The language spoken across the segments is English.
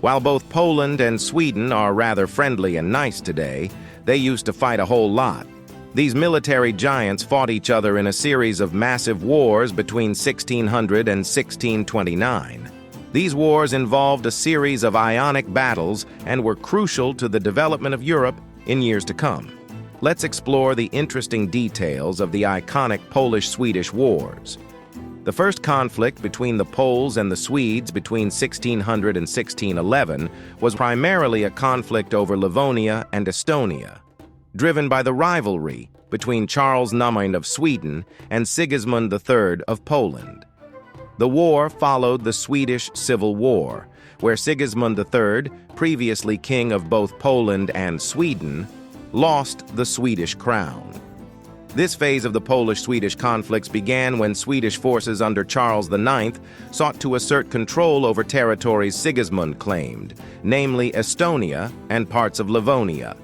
While both Poland and Sweden are rather friendly and nice today, they used to fight a whole lot. These military giants fought each other in a series of massive wars between 1600 and 1629. These wars involved a series of Ionic battles and were crucial to the development of Europe in years to come. Let's explore the interesting details of the iconic Polish-Swedish wars. The first conflict between the Poles and the Swedes between 1600 and 1611 was primarily a conflict over Livonia and Estonia, driven by the rivalry between Charles IX of Sweden and Sigismund III of Poland. The war followed the Swedish Civil War, where Sigismund III, previously king of both Poland and Sweden, lost the Swedish crown. This phase of the Polish-Swedish conflicts began when Swedish forces under Charles IX sought to assert control over territories Sigismund claimed, namely Estonia and parts of Livonia.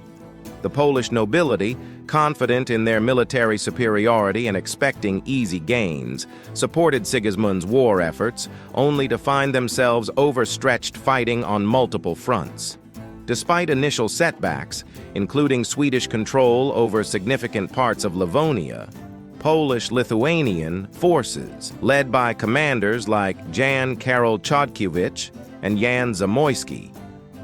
The Polish nobility, confident in their military superiority and expecting easy gains, supported Sigismund's war efforts, only to find themselves overstretched fighting on multiple fronts. Despite initial setbacks, including Swedish control over significant parts of Livonia, Polish-Lithuanian forces, led by commanders like Jan Karol Chodkiewicz and Jan Zamoyski,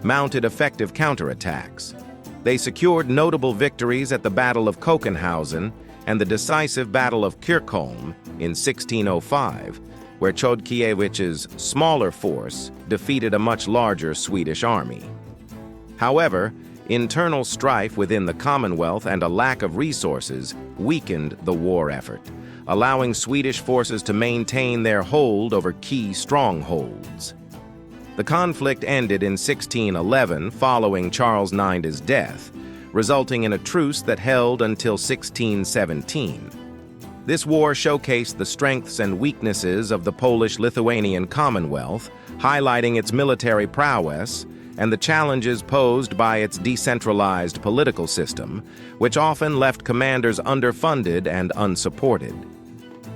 mounted effective counterattacks. They secured notable victories at the Battle of Kochenhausen and the decisive Battle of Kirchholm in 1605, where Chodkiewicz's smaller force defeated a much larger Swedish army. However, internal strife within the Commonwealth and a lack of resources weakened the war effort, allowing Swedish forces to maintain their hold over key strongholds. The conflict ended in 1611 following Charles IX's death, resulting in a truce that held until 1617. This war showcased the strengths and weaknesses of the Polish-Lithuanian Commonwealth, highlighting its military prowess and the challenges posed by its decentralized political system, which often left commanders underfunded and unsupported.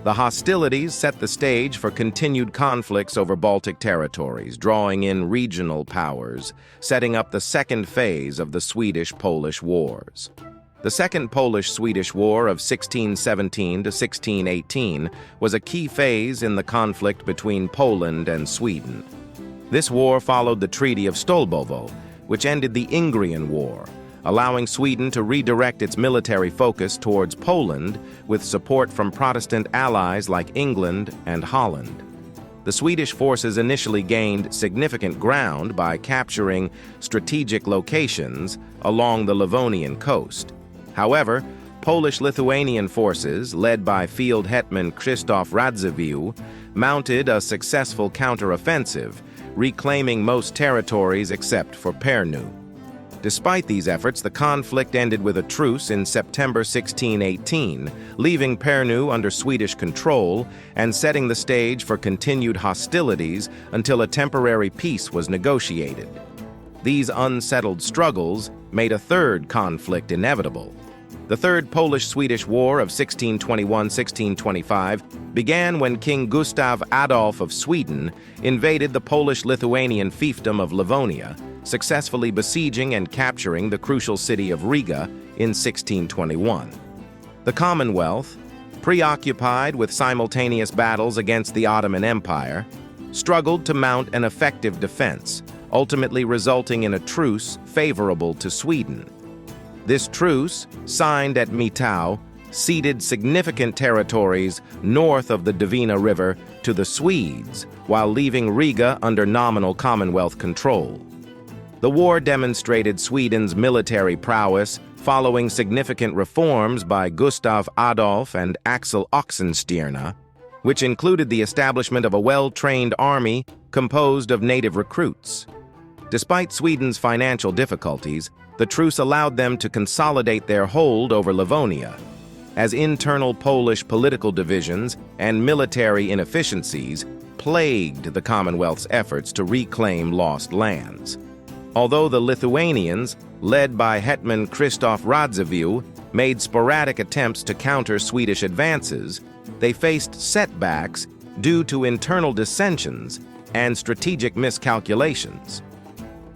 The hostilities set the stage for continued conflicts over Baltic territories, drawing in regional powers, setting up the second phase of the Swedish-Polish Wars. The Second Polish-Swedish War of 1617 to 1618 was a key phase in the conflict between Poland and Sweden. This war followed the Treaty of Stolbowo, which ended the Ingrian War, allowing Sweden to redirect its military focus towards Poland with support from Protestant allies like England and Holland. The Swedish forces initially gained significant ground by capturing strategic locations along the Livonian coast. However, Polish-Lithuanian forces, led by Field Hetman Krzysztof Radziwiłł, mounted a successful counteroffensive, reclaiming most territories except for Pernu. Despite these efforts, the conflict ended with a truce in September 1618, leaving Pernu under Swedish control and setting the stage for continued hostilities until a temporary peace was negotiated. These unsettled struggles made a third conflict inevitable. The Third Polish-Swedish War of 1621-1625 began when King Gustav Adolf of Sweden invaded the Polish-Lithuanian fiefdom of Livonia, successfully besieging and capturing the crucial city of Riga in 1621. The Commonwealth, preoccupied with simultaneous battles against the Ottoman Empire, struggled to mount an effective defense, ultimately resulting in a truce favorable to Sweden. This truce, signed at Mitau, ceded significant territories north of the Dvina River to the Swedes, while leaving Riga under nominal Commonwealth control. The war demonstrated Sweden's military prowess following significant reforms by Gustav Adolf and Axel Oxenstierna, which included the establishment of a well-trained army composed of native recruits. Despite Sweden's financial difficulties, the truce allowed them to consolidate their hold over Livonia, as internal Polish political divisions and military inefficiencies plagued the Commonwealth's efforts to reclaim lost lands. Although the Lithuanians, led by Hetman Krzysztof Radziwiłł, made sporadic attempts to counter Swedish advances, they faced setbacks due to internal dissensions and strategic miscalculations.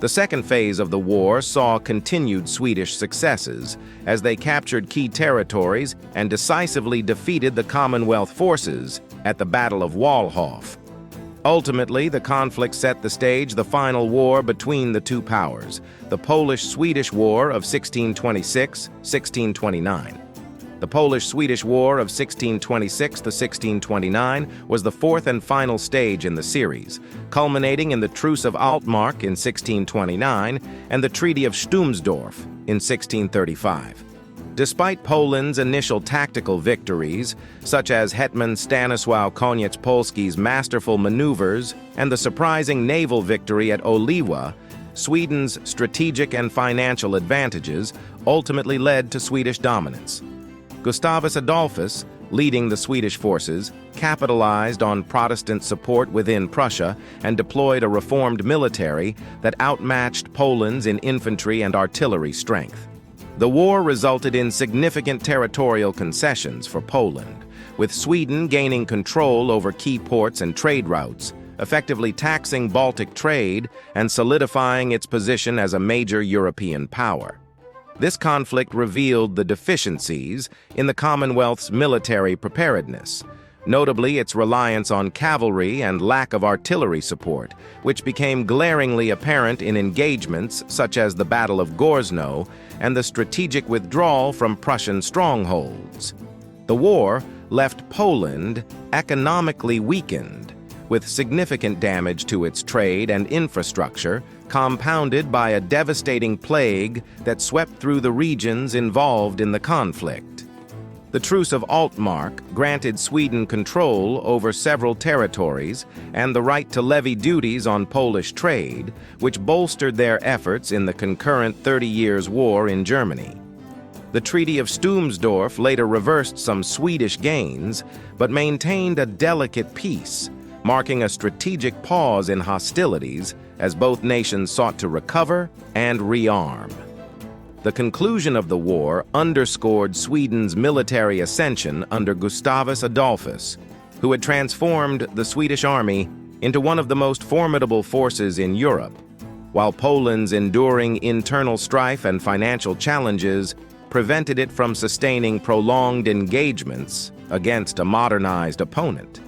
The second phase of the war saw continued Swedish successes as they captured key territories and decisively defeated the Commonwealth forces at the Battle of Wallhof. Ultimately, the conflict set the stage the final war between the two powers, the Polish-Swedish War of 1626-1629. The Polish-Swedish War of 1626-1629 was the fourth and final stage in the series, culminating in the Truce of Altmark in 1629 and the Treaty of Stumsdorf in 1635. Despite Poland's initial tactical victories, such as Hetman Stanisław Koniec-Polski's masterful maneuvers and the surprising naval victory at Oliwa, Sweden's strategic and financial advantages ultimately led to Swedish dominance. Gustavus Adolphus, leading the Swedish forces, capitalized on Protestant support within Prussia and deployed a reformed military that outmatched Poland's in infantry and artillery strength. The war resulted in significant territorial concessions for Poland, with Sweden gaining control over key ports and trade routes, effectively taxing Baltic trade and solidifying its position as a major European power. This conflict revealed the deficiencies in the Commonwealth's military preparedness, notably its reliance on cavalry and lack of artillery support, which became glaringly apparent in engagements such as the Battle of Gorzno and the strategic withdrawal from Prussian strongholds. The war left Poland economically weakened, with significant damage to its trade and infrastructure, compounded by a devastating plague that swept through the regions involved in the conflict. The Truce of Altmark granted Sweden control over several territories and the right to levy duties on Polish trade, which bolstered their efforts in the concurrent 30 Years' War in Germany. The Treaty of Stumsdorf later reversed some Swedish gains, but maintained a delicate peace, marking a strategic pause in hostilities as both nations sought to recover and rearm. The conclusion of the war underscored Sweden's military ascension under Gustavus Adolphus, who had transformed the Swedish army into one of the most formidable forces in Europe, while Poland's enduring internal strife and financial challenges prevented it from sustaining prolonged engagements against a modernized opponent.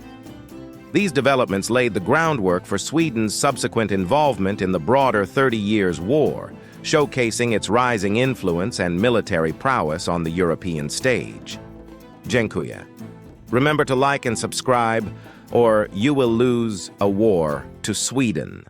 These developments laid the groundwork for Sweden's subsequent involvement in the broader 30 Years' War, showcasing its rising influence and military prowess on the European stage. Dziękuję. Remember to like and subscribe, or you will lose a war to Sweden.